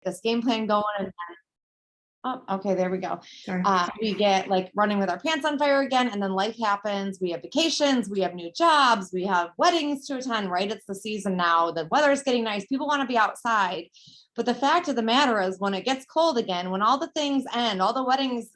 this game plan going, and oh, okay, there we go. Sorry. We get like running with our pants on fire again, and then life happens. We have vacations, we have new jobs, we have weddings to attend, right? It's the season now. The weather's getting nice. People want to be outside. But the fact of the matter is, when it gets cold again, when all the things end, all the weddings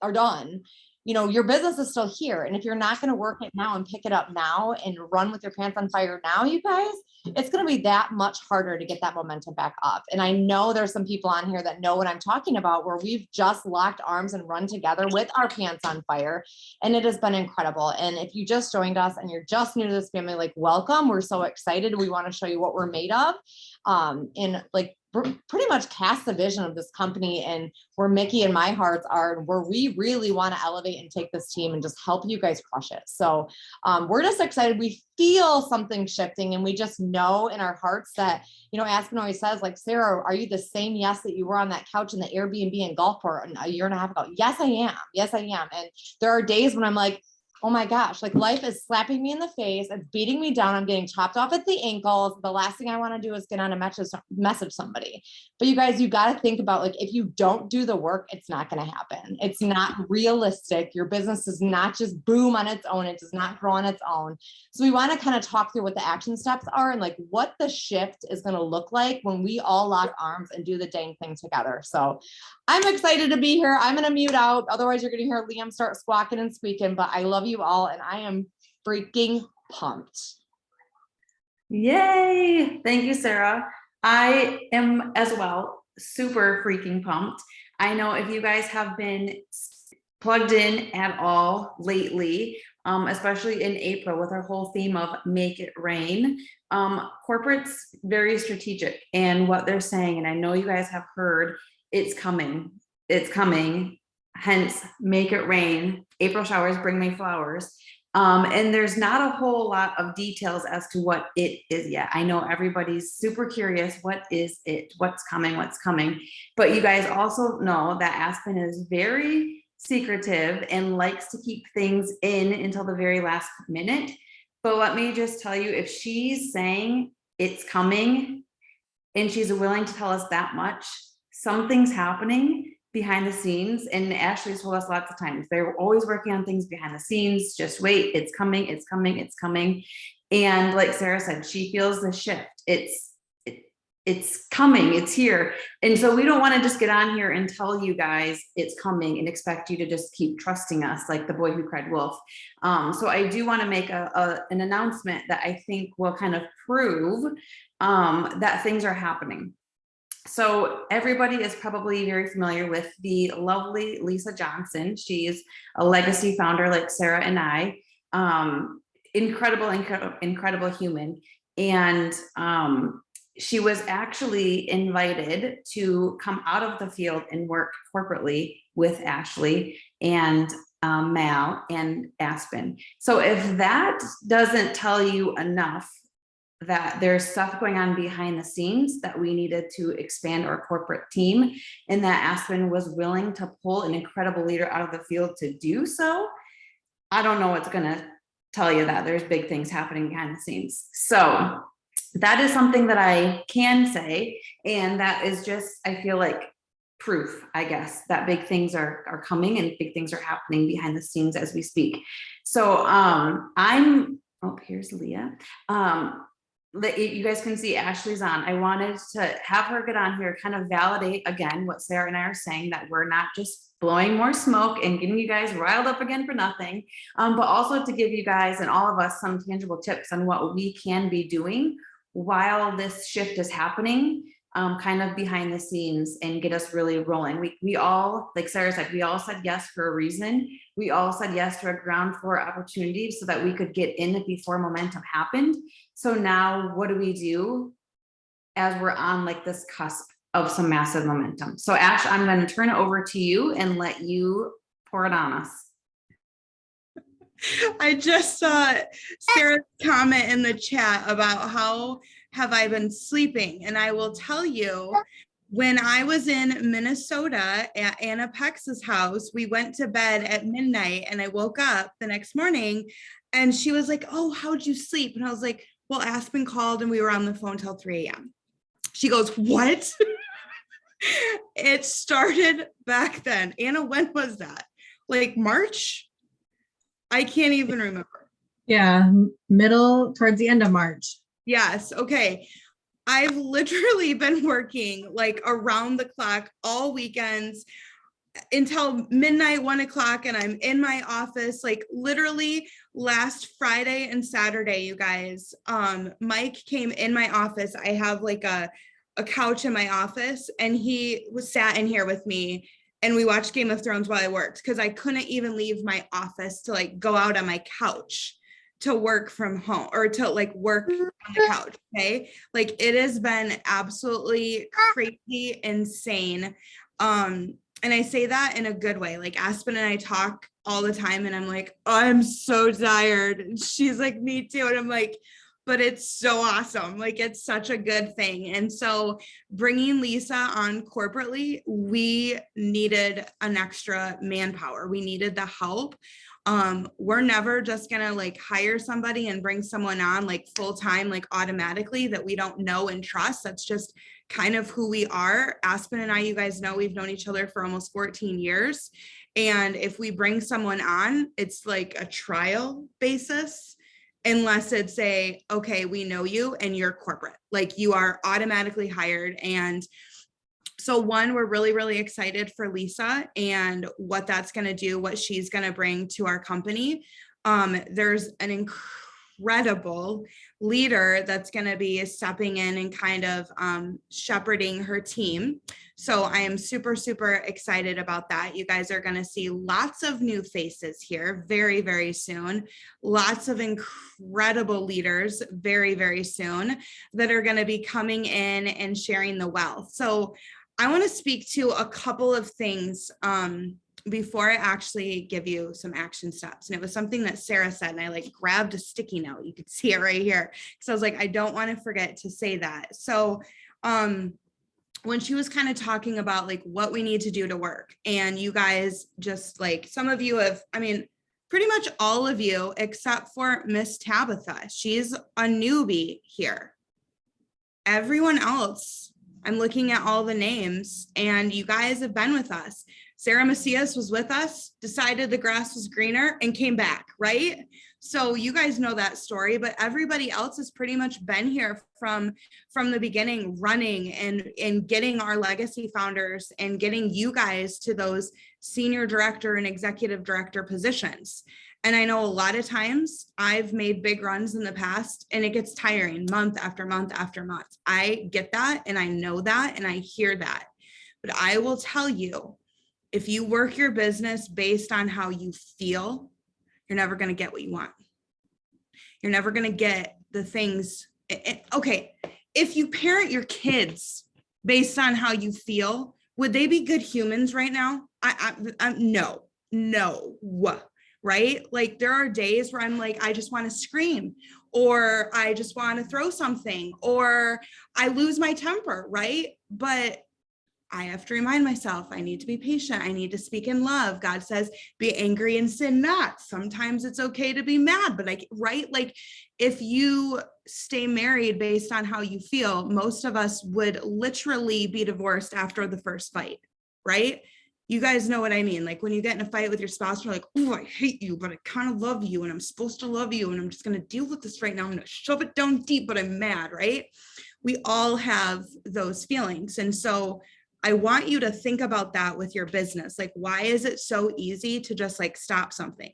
are done, you know, your business is still here. And if you're not going to work it now and pick it up now and run with your pants on fire now, you guys, it's going to be that much harder to get that momentum back up. And I know there's some people on here that know what I'm talking about, where we've just locked arms and run together with our pants on fire. And it has been incredible. And if you just joined us and you're just new to this family, like, welcome. We're so excited. We want to show you what we're made of. And like, pretty much cast the vision of this company and where Mickey and my hearts are, and where we really want to elevate and take this team and just help you guys crush it. So we're just excited. We feel something shifting, and we just know in our hearts that, you know, Aspen always says, like, Sarah, are you the same yes that you were on that couch in the Airbnb in Gulfport a year and a half ago? Yes, I am. Yes, I am. And there are days when I'm like, oh my gosh, like, life is slapping me in the face. It's beating me down. I'm getting chopped off at the ankles. The last thing I want to do is get on a message somebody. But you guys, you got to think about, like, if you don't do the work, it's not going to happen. It's not realistic. Your business does not just boom on its own. It does not grow on its own. So we want to kind of talk through what the action steps are and like what the shift is going to look like when we all lock arms and do the dang thing together. So I'm excited to be here. I'm going to mute out. Otherwise, you're going to hear Liam start squawking and squeaking, but I love you all, and I am freaking pumped. Yay. Thank you, Sarah. I am as well super freaking pumped. I know if you guys have been plugged in at all lately, especially in April with our whole theme of make it rain, corporate's very strategic in what they're saying. And I know you guys have heard it's coming. It's coming. Hence, make it rain. April showers bring me flowers. And there's not a whole lot of details as to what it is yet. I know everybody's super curious. What is it? What's coming? What's coming? But you guys also know that Aspen is very secretive and likes to keep things in until the very last minute. But let me just tell you, if she's saying it's coming and she's willing to tell us that much, something's happening behind the scenes. And Ashley's told us lots of times, they're always working on things behind the scenes. Just wait, it's coming, it's coming, it's coming. And like Sarah said, she feels the shift. It's coming, it's here. And so we don't want to just get on here and tell you guys it's coming and expect you to just keep trusting us like the boy who cried wolf. So I do want to make an announcement that I think will kind of prove that things are happening. So everybody is probably very familiar with the lovely Lisa Johnson. She's a legacy founder like Sarah and I. Incredible human. And she was actually invited to come out of the field and work corporately with Ashley and Mal and Aspen. So if that doesn't tell you enough that there's stuff going on behind the scenes, that we needed to expand our corporate team, and that Aspen was willing to pull an incredible leader out of the field to do so, I don't know what's going to tell you that there's big things happening behind the scenes. So that is something that I can say, and that is just, I feel like, proof, I guess, that big things are coming and big things are happening behind the scenes as we speak. So here's Leah. You guys can see Ashley's on. I wanted to have her get on here, kind of validate again what Sarah and I are saying, that we're not just blowing more smoke and getting you guys riled up again for nothing, but also to give you guys and all of us some tangible tips on what we can be doing while this shift is happening, kind of behind the scenes, and get us really rolling. We all, like Sarah said, we all said yes for a reason. We all said yes to a ground floor opportunity so that we could get in it before momentum happened. So now what do we do as we're on like this cusp of some massive momentum? So Ash, I'm going to turn it over to you and let you pour it on us. I just saw Sarah's comment in the chat about how have I been sleeping, and I will tell you, when I was in Minnesota at Anna Pex's house, we went to bed at midnight, and I woke up the next morning and she was like, "Oh, how'd you sleep?" And I was like, "Well, Aspen called and we were on the phone till 3 a.m. She goes, "What?" It started back then. Anna, when was that? Like March? I can't even remember. Yeah, middle towards the end of March. Yes. Okay. I've literally been working like around the clock all weekends until midnight, 1 o'clock, and I'm in my office like literally last Friday and Saturday, you guys. Mike came in my office. I have like a couch in my office, and he was sat in here with me, and we watched Game of Thrones while I worked because I couldn't even leave my office to like go out on my couch to work from home or to like work on the couch. Okay. Like it has been absolutely crazy, insane. And I say that in a good way. Like Aspen and I talk all the time, and I'm like, oh, I'm so tired. And she's like, me too. And I'm like, but it's so awesome. Like it's such a good thing. And so bringing Lisa on corporately, we needed an extra manpower. We needed the help. We're never just gonna like hire somebody and bring someone on like full-time, like automatically that we don't know and trust. That's just kind of who we are. Aspen and I, you guys know, we've known each other for almost 14 years. And if we bring someone on, it's like a trial basis, unless it's a, okay, we know you and you're corporate, like you are automatically hired. And so one, we're really, really excited for Lisa and what that's going to do, what she's going to bring to our company. There's an incredible leader that's going to be stepping in and kind of shepherding her team. So I am super, super excited about that. You guys are going to see lots of new faces here very, very soon. Lots of incredible leaders very, very soon that are going to be coming in and sharing the wealth. So I want to speak to a couple of things before I actually give you some action steps. And it was something that Sarah said, and I like grabbed a sticky note. You could see it right here. So I was like, I don't want to forget to say that. So when she was kind of talking about like what we need to do to work, and you guys just like, some of you have, I mean, pretty much all of you except for Miss Tabitha. She's a newbie here. Everyone else, I'm looking at all the names, and you guys have been with us. Sarah Macias was with us, decided the grass was greener, and came back, right? So you guys know that story, but everybody else has pretty much been here from the beginning, running and getting our legacy founders and getting you guys to those senior director and executive director positions. And I know a lot of times I've made big runs in the past, and it gets tiring month after month after month. I get that, and I know that, and I hear that. But I will tell you, if you work your business based on how you feel, you're never going to get what you want. You're never going to get the things. Okay, if you parent your kids based on how you feel, would they be good humans right now? No. Right? Like there are days where I'm like, I just want to scream, or I just want to throw something, or I lose my temper, right? But I have to remind myself, I need to be patient. I need to speak in love. God says, be angry and sin not. Sometimes it's okay to be mad, but right? Like if you stay married based on how you feel, most of us would literally be divorced after the first fight, right? You guys know what I mean. Like when you get in a fight with your spouse, you're like, oh, I hate you, but I kind of love you, and I'm supposed to love you, and I'm just going to deal with this right now. I'm going to shove it down deep, but I'm mad, right? We all have those feelings. And so I want you to think about that with your business. Like, why is it so easy to just like stop something?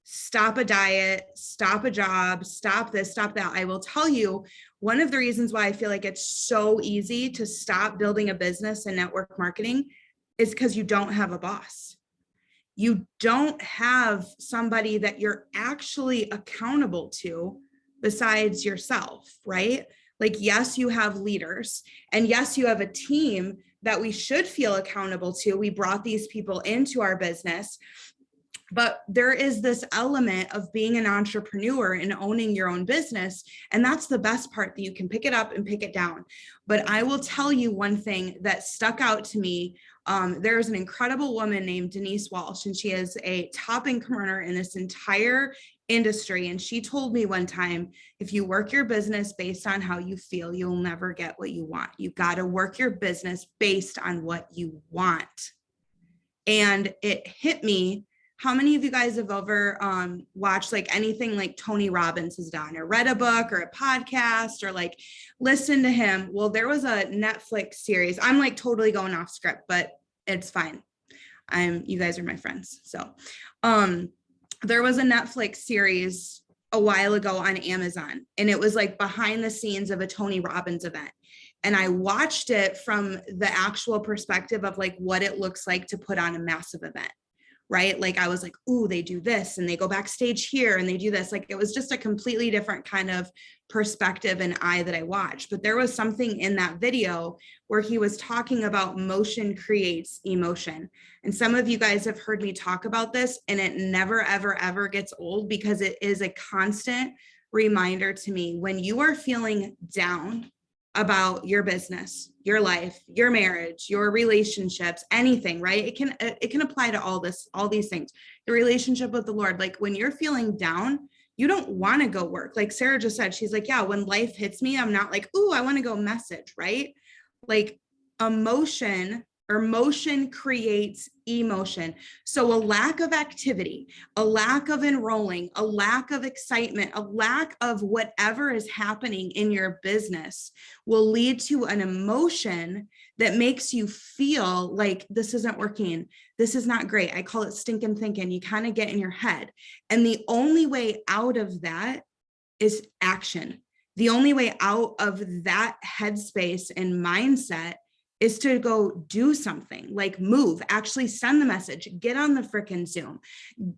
Stop a diet, stop a job, stop this, stop that. I will tell you, one of the reasons why I feel like it's so easy to stop building a business in network marketing is because you don't have a boss. You don't have somebody that you're actually accountable to besides yourself, right? Like, yes, you have leaders, and yes, you have a team that we should feel accountable to. We brought these people into our business. But there is this element of being an entrepreneur and owning your own business. And that's the best part, that you can pick it up and pick it down. But I will tell you one thing that stuck out to me. There's an incredible woman named Denise Walsh, and she is a top income earner in this entire industry. And she told me one time, if you work your business based on how you feel, you'll never get what you want. You got to work your business based on what you want. And it hit me. How many of you guys have ever watched like anything like Tony Robbins has done, or read a book or a podcast, or like listened to him? Well, there was a Netflix series. I'm like totally going off script, but it's fine. You guys are my friends. So there was a Netflix series a while ago on Amazon, and it was like behind the scenes of a Tony Robbins event. And I watched it from the actual perspective of like what it looks like to put on a massive event. Right? Like I was like, ooh, they do this and they go backstage here and they do this. Like it was just a completely different kind of perspective and eye that I watched. But there was something in that video where he was talking about motion creates emotion. And some of you guys have heard me talk about this, and it never, ever, ever gets old, because it is a constant reminder to me. When you are feeling down about your business, your life, your marriage, your relationships, anything, right? It can apply to all these things. The relationship with the Lord, like when you're feeling down, you don't want to go work. Like Sarah just said, she's like, yeah, when life hits me, I'm not like, ooh, I want to go message, right? Like emotion creates emotion. So a lack of activity, a lack of enrolling, a lack of excitement, a lack of whatever is happening in your business will lead to an emotion that makes you feel like this isn't working. This is not great. I call it stinking thinking. You kind of get in your head. And the only way out of that is action. The only way out of that headspace and mindset is to go do something, like move, actually send the message, get on the frickin' Zoom,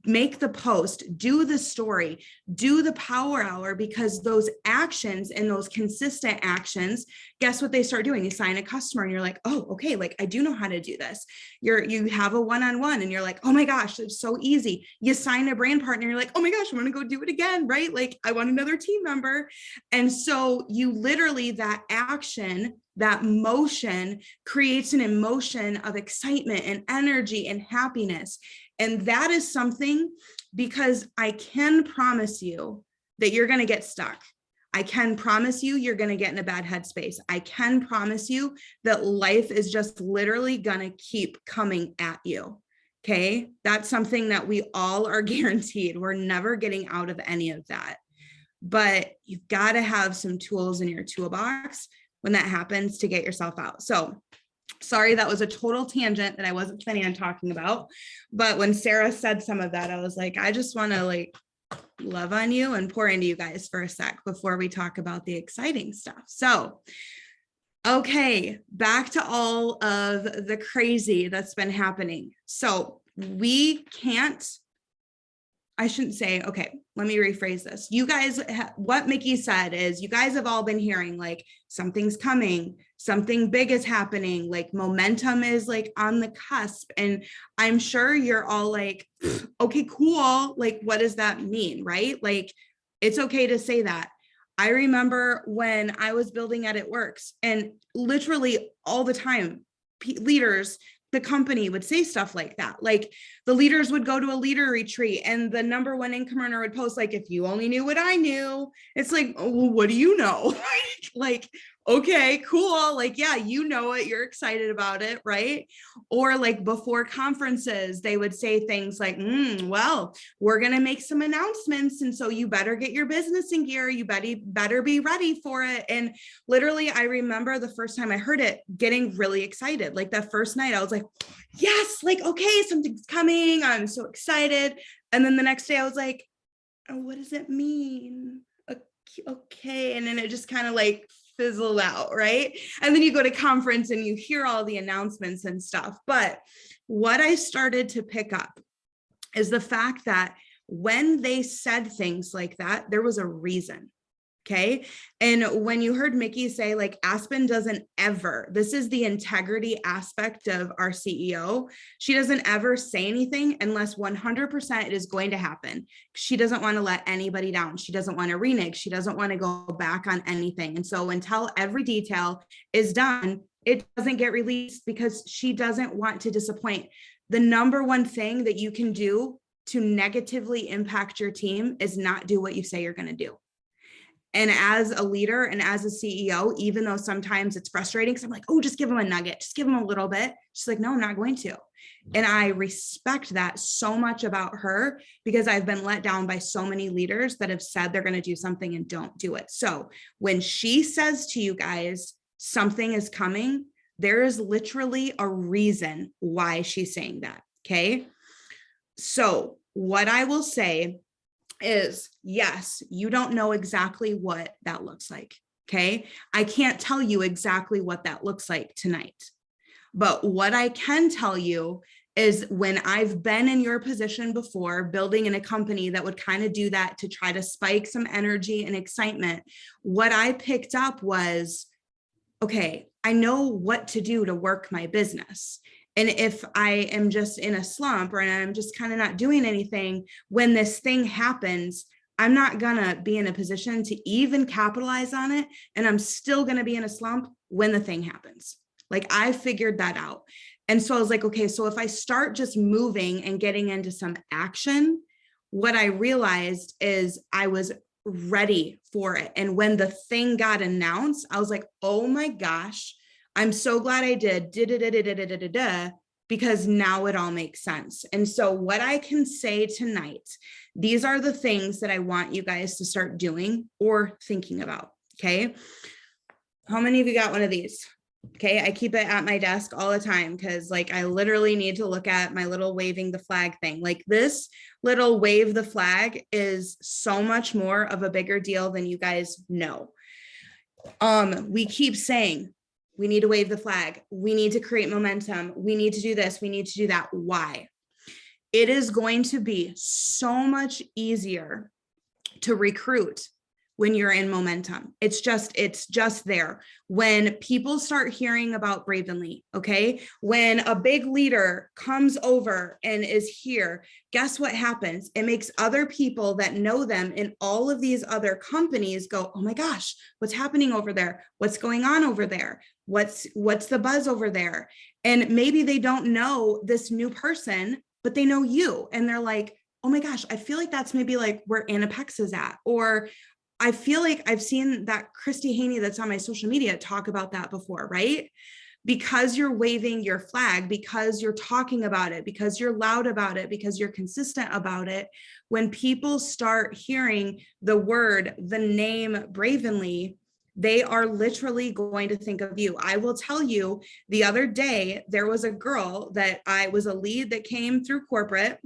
make the post, do the story, do the power hour, because those actions and those consistent actions, guess what they start doing? You sign a customer and you're like, oh, okay, like I do know how to do this. You have a one-on-one and you're like, oh my gosh, it's so easy. You sign a brand partner, you're like, oh my gosh, I want to go do it again, right? Like I want another team member. And so you literally, that action, that motion creates an emotion of excitement and energy and happiness. And that is something, because I can promise you that you're going to get stuck. I can promise you you're going to get in a bad headspace. I can promise you that life is just literally going to keep coming at you. Okay. That's something that we all are guaranteed. We're never getting out of any of that. But you've got to have some tools in your toolbox when that happens to get yourself out. So sorry, that was a total tangent that I wasn't planning on talking about. But when Sarah said some of that, I was like, I just want to like love on you and pour into you guys for a sec before we talk about the exciting stuff. So, okay, back to all of the crazy that's been happening. So we can't, I shouldn't say, okay, let me rephrase this. You guys, what Mickey said is you guys have all been hearing like something's coming, something big is happening, like momentum is like on the cusp. And I'm sure you're all like, okay, cool. Like, what does that mean? Right? Like, it's okay to say that. I remember when I was building Edit Works, and literally all the time, leaders, the company would say stuff like that. Like the leaders would go to a leader retreat and the number one income earner would post like, if you only knew what I knew. It's like, oh, well, what do you know? Like, okay, cool. Like, yeah, you know it. You're excited about it, right? Or like before conferences, they would say things like, well, we're going to make some announcements. And so you better get your business in gear. You better be ready for it. And literally, I remember the first time I heard it getting really excited. Like that first night, I was like, yes, like, okay, something's coming. I'm so excited. And then the next day I was like, oh, what does it mean? Okay. And then it just kind of like fizzled out, right? And then you go to conference and you hear all the announcements and stuff. But what I started to pick up is the fact that when they said things like that, there was a reason. Okay. And when you heard Mickey say, like, Aspen doesn't ever, this is the integrity aspect of our CEO. She doesn't ever say anything unless 100% it is going to happen. She doesn't want to let anybody down. She doesn't want to renege. She doesn't want to go back on anything. And so until every detail is done, it doesn't get released because she doesn't want to disappoint. The number one thing that you can do to negatively impact your team is not do what you say you're going to do. And as a leader and as a CEO, even though sometimes it's frustrating, because I'm like, oh, just give them a nugget, just give them a little bit. She's like, no, I'm not going to. And I respect that so much about her because I've been let down by so many leaders that have said they're going to do something and don't do it. So when she says to you guys, something is coming, there is literally a reason why she's saying that. Okay. So what I will say is, yes, you don't know exactly what that looks like. Okay. I can't tell you exactly what that looks like tonight. But what I can tell you is when I've been in your position before, building in a company that would kind of do that to try to spike some energy and excitement, what I picked up was, okay, I know what to do to work my business. And if I am just in a slump or I'm just kind of not doing anything, when this thing happens, I'm not gonna be in a position to even capitalize on it. And I'm still gonna be in a slump when the thing happens. Like, I figured that out. And so I was like, okay, so if I start just moving and getting into some action, what I realized is I was ready for it. And when the thing got announced, I was like, oh my gosh, I'm so glad I did, because now it all makes sense. And so what I can say tonight, these are the things that I want you guys to start doing or thinking about. Okay. How many of you got one of these? Okay. I keep it at my desk all the time because, like, I literally need to look at my little waving the flag thing. Like, this little wave the flag is so much more of a bigger deal than you guys know. We keep saying, we need to wave the flag. We need to create momentum. We need to do this. We need to do that. Why? It is going to be so much easier to recruit when you're in momentum. It's just there. When people start hearing about Bravenly, okay? When a big leader comes over and is here, guess what happens? It makes other people that know them in all of these other companies go, oh my gosh, what's happening over there? What's going on over there? What's the buzz over there? And maybe they don't know this new person, but they know you. And they're like, oh my gosh, I feel like that's maybe like where Anapex is at. Or I feel like I've seen that Christy Haney that's on my social media talk about that before, right? Because you're waving your flag, because you're talking about it, because you're loud about it, because you're consistent about it. When people start hearing the word, the name Bravenly, they are literally going to think of you. I will tell you, the other day, there was a girl that I was a lead that came through corporate.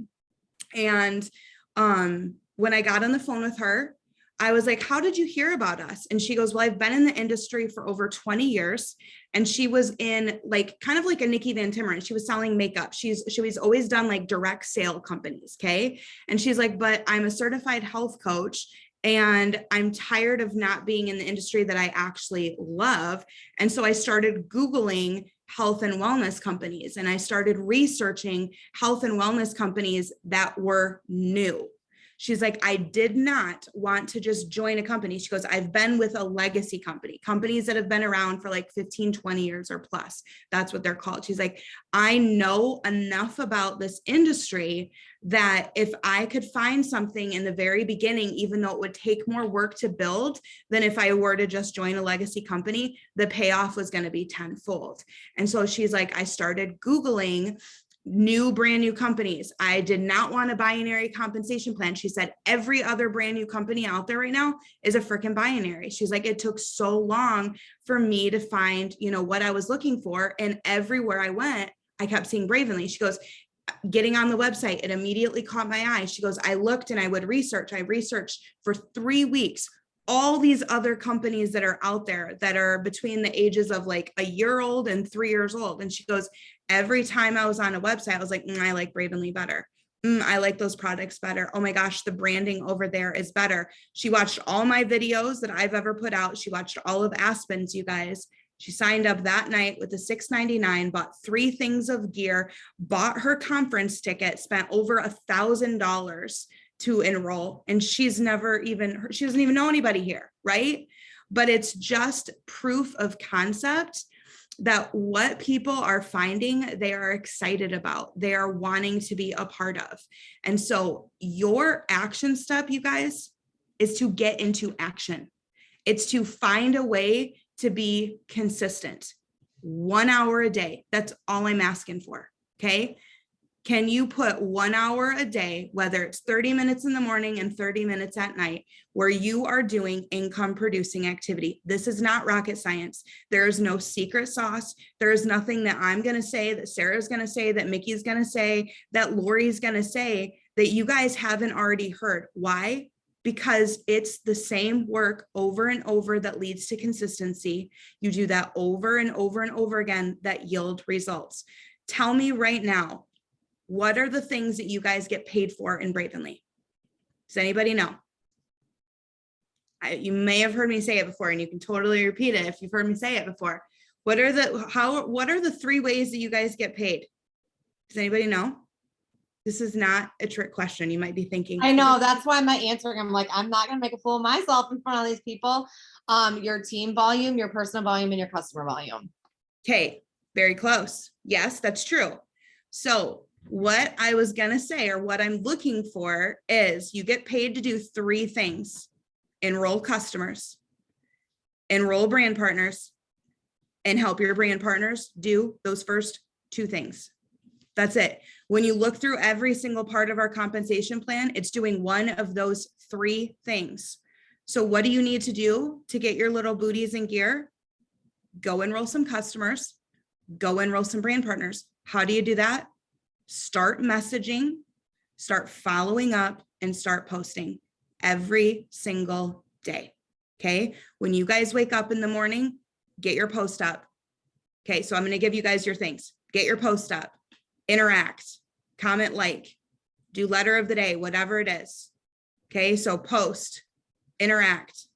And when I got on the phone with her, I was like, how did you hear about us? And she goes, well, I've been in the industry for over 20 years. And she was in like, kind of like a Nikki Van Timmeren. She was selling makeup. She was always done like direct sale companies. Okay. And she's like, but I'm a certified health coach and I'm tired of not being in the industry that I actually love. And so I started Googling health and wellness companies, and I started researching health and wellness companies that were new. She's like, I did not want to just join a company. She goes, I've been with a legacy company, companies that have been around for like 15, 20 years or plus. That's what they're called. She's like, I know enough about this industry that if I could find something in the very beginning, even though it would take more work to build than if I were to just join a legacy company, the payoff was going to be tenfold. And so she's like, I started Googling brand new companies. I did not want a binary compensation plan. She said every other brand new company out there right now is a freaking binary. She's like, it took so long for me to find, what I was looking for. And everywhere I went, I kept seeing Bravenly. She goes, getting on the website, it immediately caught my eye. She goes, I looked and I would research. I researched for 3 weeks all these other companies that are out there that are between the ages of like a year old and 3 years old. And she goes, every time I was on a website, I was like, I like Bravenly better. I like those products better. Oh my gosh, the branding over there is better. She watched all my videos that I've ever put out. She watched all of Aspen's, you guys. She signed up that night with the $6.99, bought 3 things of gear, bought her conference ticket, spent over $1,000 to enroll. And she doesn't even know anybody here, right? But it's just proof of concept that what people are finding, they are excited about, they are wanting to be a part of. And so your action step, you guys, is to get into action. It's to find a way to be consistent. 1 hour a day. That's all I'm asking for. Okay. Can you put 1 hour a day, whether it's 30 minutes in the morning and 30 minutes at night, where you are doing income producing activity? This is not rocket science. There is no secret sauce. There is nothing that I'm going to say, that Sarah's going to say, that Mickey's going to say, that Lori's going to say that you guys haven't already heard. Why? Because it's the same work over and over that leads to consistency. You do that over and over and over again that yield results. Tell me right now, what are the things that you guys get paid for in Bradenly? Does anybody know? You may have heard me say it before, and you can totally repeat it if you've heard me say it before. What are the 3 ways that you guys get paid? Does anybody know? This is not a trick question. You might be thinking. I know, that's why I'm not answering. I'm like, I'm not gonna make a fool of myself in front of these people. Your team volume, your personal volume, and your customer volume. Okay, very close. Yes, that's true. So what I was gonna say, or what I'm looking for, is you get paid to do 3 things: enroll customers, enroll brand partners, and help your brand partners do those first 2 things. That's it. When you look through every single part of our compensation plan, it's doing one of those 3 things. So what do you need to do to get your little booties in gear? Go enroll some customers, go enroll some brand partners. How do you do that? Start messaging, start following up, and start posting every single day. Okay. When you guys wake up in the morning, get your post up. Okay. So I'm going to give you guys your things. Get your post up, interact, comment, like, do letter of the day, whatever it is. Okay. So post, interact,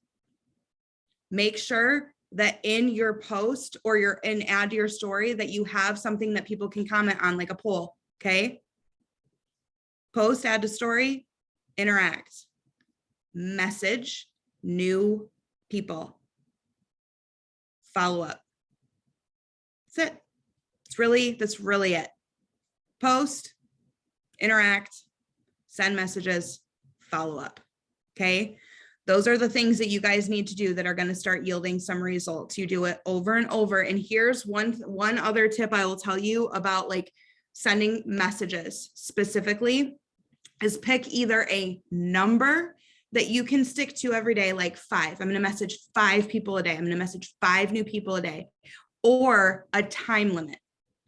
make sure that in your post or add to your story that you have something that people can comment on, like a poll. Okay. Post, add to story, interact, message new people, follow up. That's it. That's really it. Post, interact, send messages, follow up. Okay. Those are the things that you guys need to do that are going to start yielding some results. You do it over and over. And here's one other tip I will tell you about, like, sending messages specifically, is pick either a number that you can stick to every day, like 5. I'm going to message 5 people a day. I'm going to message 5 new people a day, or a time limit.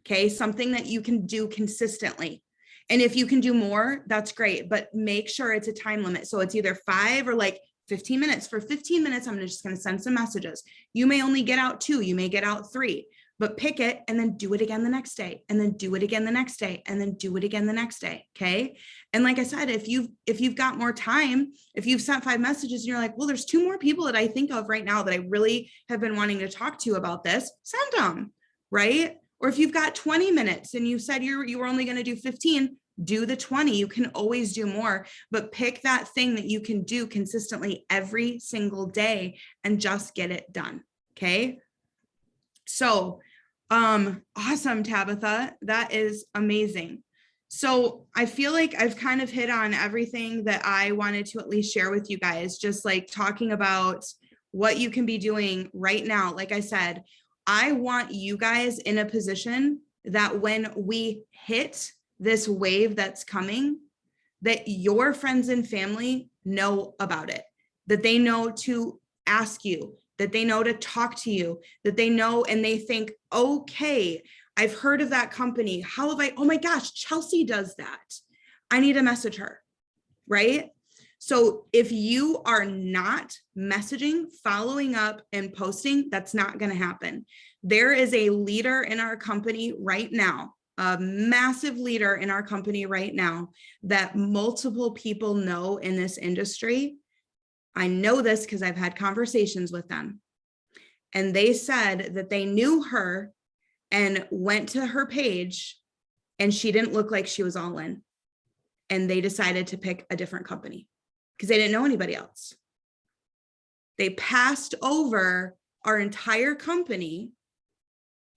Okay. Something that you can do consistently. And if you can do more, that's great, but make sure it's a time limit. So it's either 5 or like 15 minutes. For 15 minutes, I'm just going to send some messages. You may only get out 2, you may get out 3, but pick it and then do it again the next day, and then do it again the next day, and then do it again the next day. Okay. And like I said, if you've got more time, if you've sent 5 messages and you're like, well, there's 2 more people that I think of right now that I really have been wanting to talk to about this, send them, right? Or if you've got 20 minutes and you said you were only going to do 15, do the 20. You can always do more, but pick that thing that you can do consistently every single day and just get it done. Okay. So, awesome, Tabitha. That is amazing. So I feel like I've kind of hit on everything that I wanted to at least share with you guys, just like talking about what you can be doing right now. Like I said, I want you guys in a position that when we hit this wave that's coming, that your friends and family know about it, that they know to ask you, that they know to talk to you, that they know and they think, okay, I've heard of that company. How have I, oh my gosh, Chelsea does that. I need to message her, right? So if you are not messaging, following up, and posting, that's not going to happen. There is a leader in our company right now, a massive leader in our company right now that multiple people know in this industry. I know this because I've had conversations with them. And they said that they knew her and went to her page and she didn't look like she was all in. And they decided to pick a different company because they didn't know anybody else. They passed over our entire company,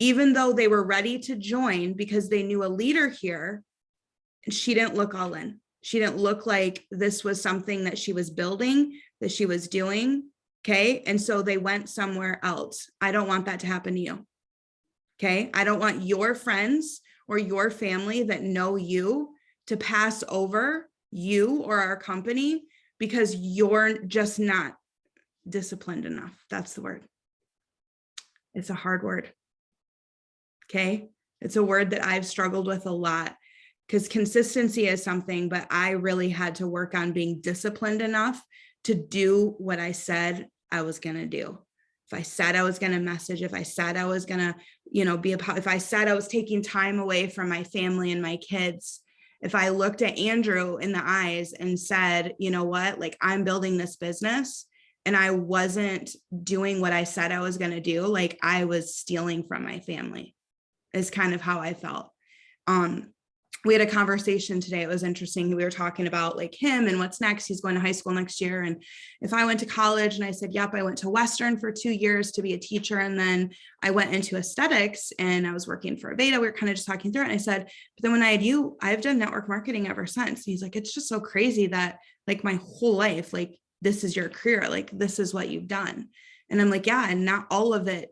even though they were ready to join because they knew a leader here. And she didn't look all in. She didn't look like this was something that she was building, that she was doing. Okay. And so they went somewhere else. I don't want that to happen to you. Okay. I don't want your friends or your family that know you to pass over you or our company because you're just not disciplined enough. That's the word. It's a hard word. Okay. It's a word that I've struggled with a lot because consistency is something, but I really had to work on being disciplined enough to do what I said I was going to do. If I said I was going to message, if I said I was going to, if I said I was taking time away from my family and my kids, if I looked at Andrew in the eyes and said, you know what, like I'm building this business and I wasn't doing what I said I was going to do, like I was stealing from my family is kind of how I felt. We had a conversation today. It was interesting. We were talking about like him and what's next. He's going to high school next year. And if I went to college, and I said, yep, I went to Western for 2 years to be a teacher. And then I went into aesthetics and I was working for Aveda. We were kind of just talking through it. And I said, but then when I had you, I've done network marketing ever since. And he's like, it's just so crazy that like my whole life, like this is your career. Like this is what you've done. And I'm like, yeah, and not all of it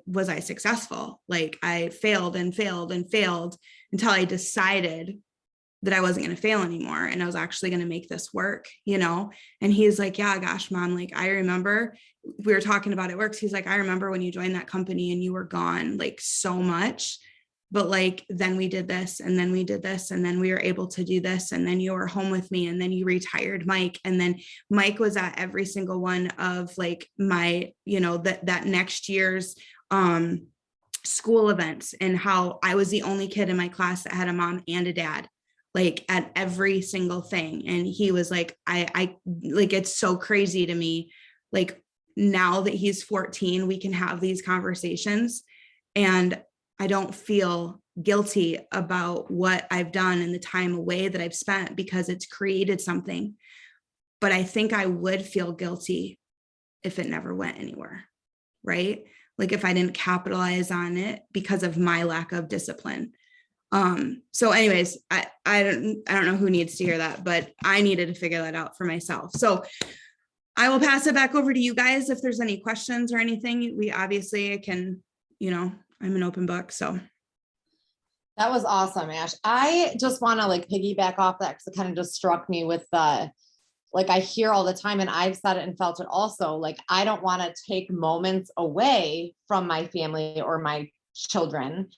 was I successful. Like I failed and failed and failed until I decided that I wasn't going to fail anymore. And I was actually going to make this work, And he's like, yeah, gosh, mom, like I remember we were talking about it works. He's like, I remember when you joined that company and you were gone like so much, but like, then we did this and then we did this and then we were able to do this. And then you were home with me and then you retired Mike. And then Mike was at every single one of like my, that next year's, school events and how I was the only kid in my class that had a mom and a dad, like at every single thing. And he was like, I like, it's so crazy to me. Like now that he's 14, we can have these conversations and I don't feel guilty about what I've done and the time away that I've spent because it's created something. But I think I would feel guilty if it never went anywhere, right? Like if I didn't capitalize on it because of my lack of discipline. So anyways, I don't know who needs to hear that, but I needed to figure that out for myself. So I will pass it back over to you guys. If there's any questions or anything, we obviously can, I'm an open book. So. That was awesome, Ash. I just want to like piggyback off that because it kind of just struck me with like I hear all the time and I've said it and felt it also, like I don't want to take moments away from my family or my children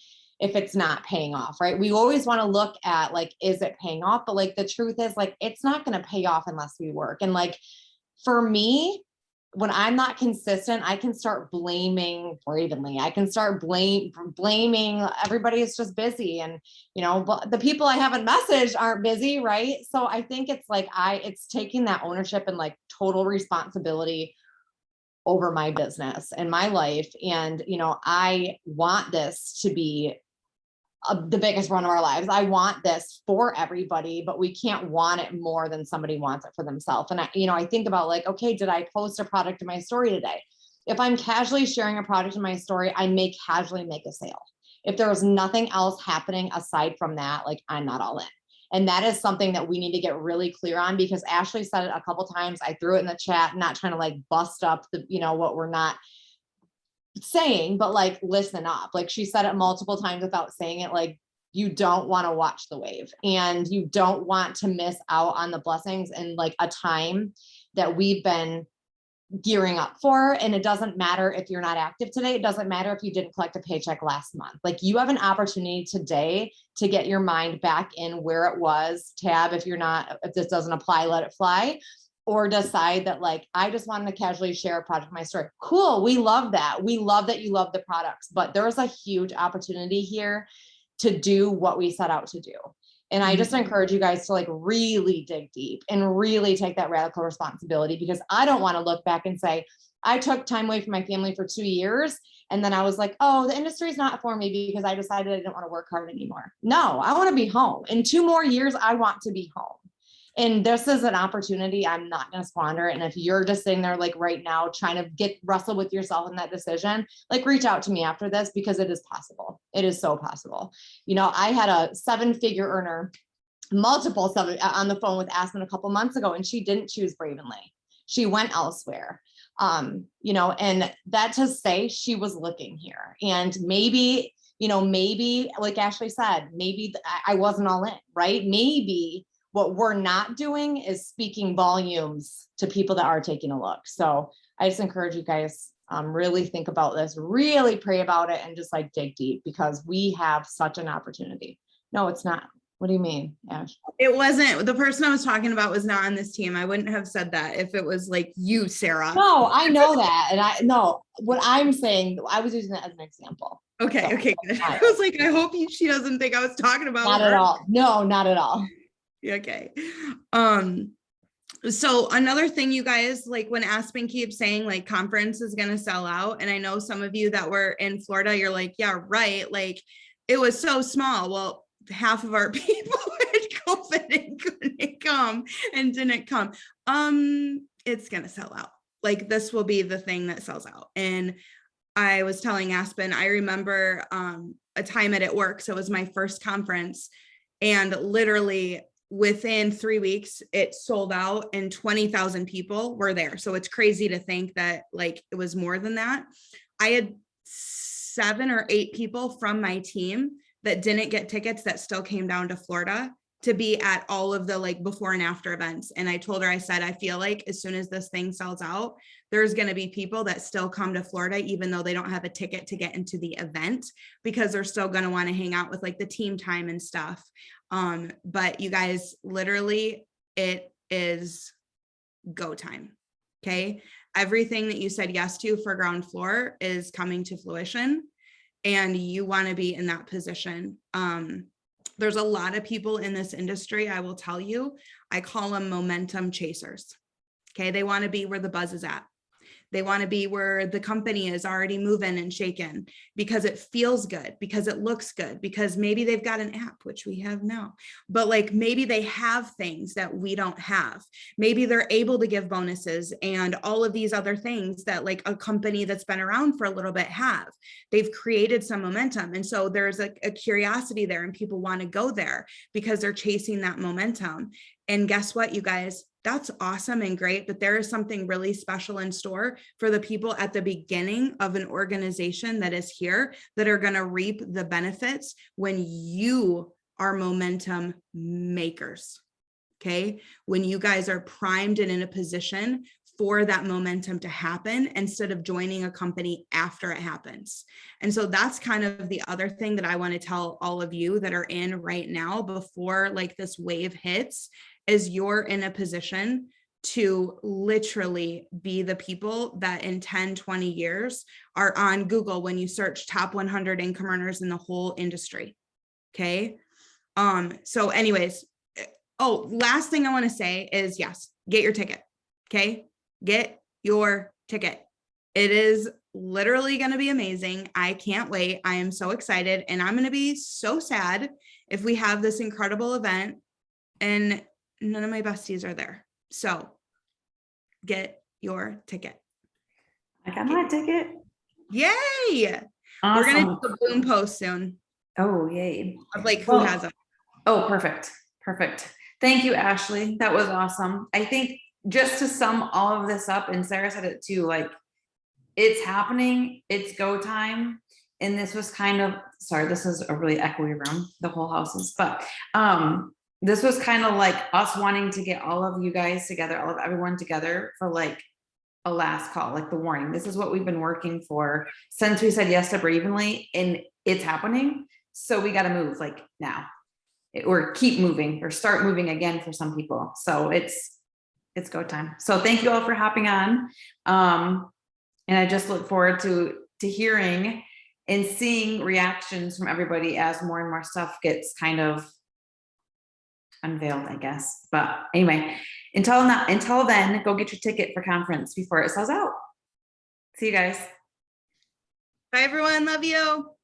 if it's not paying off, right? We always want to look at like, is it paying off? But like the truth is like, it's not going to pay off unless we work. And like, for me, when I'm not consistent, I can start blaming bravenly. I can start blaming everybody is just busy. And, but the people I haven't messaged aren't busy. Right. So I think it's like, it's taking that ownership and like total responsibility over my business and my life. And, I want this to be the biggest run of our lives. I want this for everybody, but we can't want it more than somebody wants it for themselves. And I think about like, okay, did I post a product in my story today? If I'm casually sharing a product in my story, I may casually make a sale. If there was nothing else happening aside from that, like I'm not all in. And that is something that we need to get really clear on because Ashley said it a couple of times. I threw it in the chat, not trying to like bust up the, what we're not saying, but like, listen up. Like she said it multiple times without saying it, like, you don't want to watch the wave and you don't want to miss out on the blessings and like a time that we've been gearing up for. And it doesn't matter if you're not active today. It doesn't matter if you didn't collect a paycheck last month. Like you have an opportunity today to get your mind back in where it was. Tab, if this doesn't apply, let it fly. Or decide that like, I just wanted to casually share a product in my story. Cool. We love that. We love that you love the products, but there's a huge opportunity here to do what we set out to do. And I just encourage you guys to like really dig deep and really take that radical responsibility, because I don't want to look back and say, I took time away from my family for 2 years. And then I was like, oh, the industry is not for me because I decided I didn't want to work hard anymore. No, I want to be home. In 2 more years, I want to be home. And this is an opportunity I'm not going to squander. And if you're just sitting there like right now trying to wrestle with yourself in that decision, like reach out to me after this, because it is possible. It is so possible. You know, I had a 7-figure earner, multiple 7 on the phone with Aspen a couple months ago, and she didn't choose Bravenly. She went elsewhere. You know, and that to say she was looking here, and maybe, you know, maybe like Ashley said, maybe I wasn't all in, right? Maybe what we're not doing is speaking volumes to people that are taking a look. So I just encourage you guys, really think about this, really pray about it, and just like dig deep, because we have such an opportunity. No, it's not. What do you mean, Ash? It wasn't, the person I was talking about was not on this team. I wouldn't have said that if it was like you, Sarah. No, I know that. And what I'm saying, I was using that as an example. Okay, So, okay, good. I was like, I hope she doesn't think I was talking about Not her. at all. No, not at all. Okay. So another thing, you guys, like when Aspen keeps saying like conference is going to sell out, and I know some of you that were in Florida, you're like, yeah, right. Like it was so small. Well, half of our people had COVID and couldn't come and didn't come. It's going to sell out. Like this will be the thing that sells out. And I was telling Aspen, I remember a time at work. So it was my first conference, and literally within 3 weeks, it sold out and 20,000 people were there. So it's crazy to think that like it was more than that. I had 7 or 8 people from my team that didn't get tickets that still came down to Florida to be at all of the like before and after events. And I told her, I said, I feel like as soon as this thing sells out, there's going to be people that still come to Florida, even though they don't have a ticket to get into the event, because they're still going to want to hang out with like the team time and stuff. But you guys, literally, it is go time. Okay. Everything that you said yes to for ground floor is coming to fruition, and you want to be in that position. There's a lot of people in this industry, I will tell you, I call them momentum chasers. Okay. They want to be where the buzz is at. They want to be where the company is already moving and shaking because it feels good, because it looks good, because maybe they've got an app, which we have now, but like maybe they have things that we don't have. Maybe they're able to give bonuses and all of these other things that like a company that's been around for a little bit have. They've created some momentum. And so there's a curiosity there, and people want to go there because they're chasing that momentum. And guess what, you guys? That's awesome and great, but there is something really special in store for the people at the beginning of an organization that is here that are going to reap the benefits when you are momentum makers. Okay. When you guys are primed and in a position for that momentum to happen instead of joining a company after it happens. And so that's kind of the other thing that I want to tell all of you that are in right now before like this wave hits, is you're in a position to literally be the people that in 10, 20 years are on Google when you search top 100 income earners in the whole industry. Okay. So anyways, last thing I want to say is yes, get your ticket. Okay. Get your ticket. It is literally going to be amazing. I can't wait. I am so excited, and I'm going to be so sad if we have this incredible event and none of my besties are there. So get your ticket. I got my ticket. Yay. Awesome. We're going to do a Bloom post soon. Oh, yay. Of like who has it. Oh, perfect. Perfect. Thank you, Ashley. That was awesome. I think just to sum all of this up, and Sarah said it too, like it's happening, it's go time. And this was kind of, sorry, this is a really echoey room, the whole house is, but this was kind of like us wanting to get all of you guys together, all of everyone together for like a last call, like the warning. This is what we've been working for since we said yes to Bravenly, and it's happening. So we got to move like now, or keep moving, or start moving again for some people. So it's go time. So thank you all for hopping on. And I just look forward to hearing and seeing reactions from everybody as more and more stuff gets kind of unveiled, I guess. But anyway, until then, go get your ticket for conference before it sells out. See you guys. Bye, everyone. Love you.